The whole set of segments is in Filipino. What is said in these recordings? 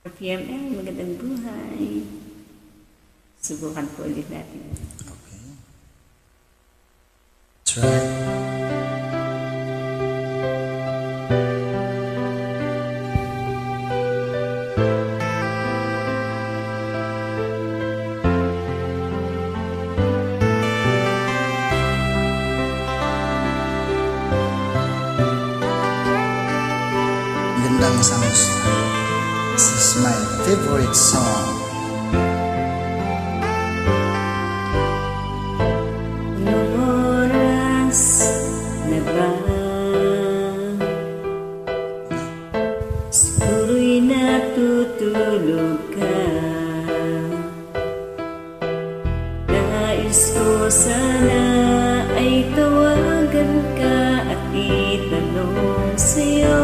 PML, magandang buhay. Subukan po ulit natin. Okay. Try. Gandang sounds. This is my favorite song. Anong oras na ba? Siguro'y natutulog ka. Nais ko sana ay tawagan ka at itanong sa'yo.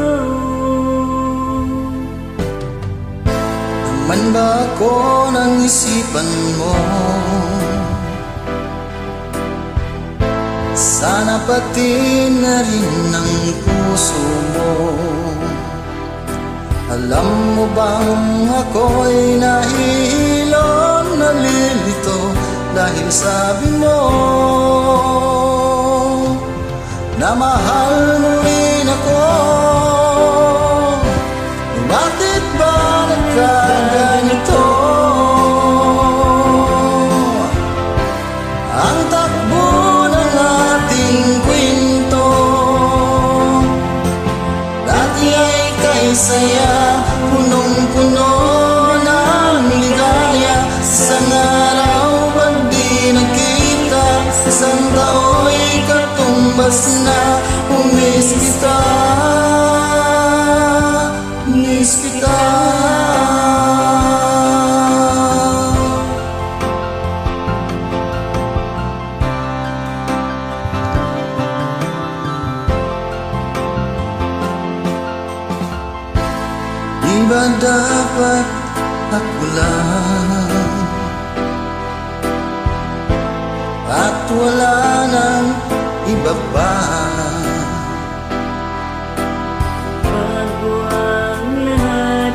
Man ba ako ng isipan mo? Sana pati na rin ang puso mo. Alam mo bang ako'y nahihilo, nalilito dahil sabi mo na mahal mo rin ako. Bakit ba nagkaganito? Ang takbo ng ating kwento, dati ay kay saya, punong-puno ng ligaya. Isang araw pag di nagkita, isang tao'y katumbas na. Umis kita, miss kita. Di ba dapat ako lang at wala nang iba pa? Bago ang lahat,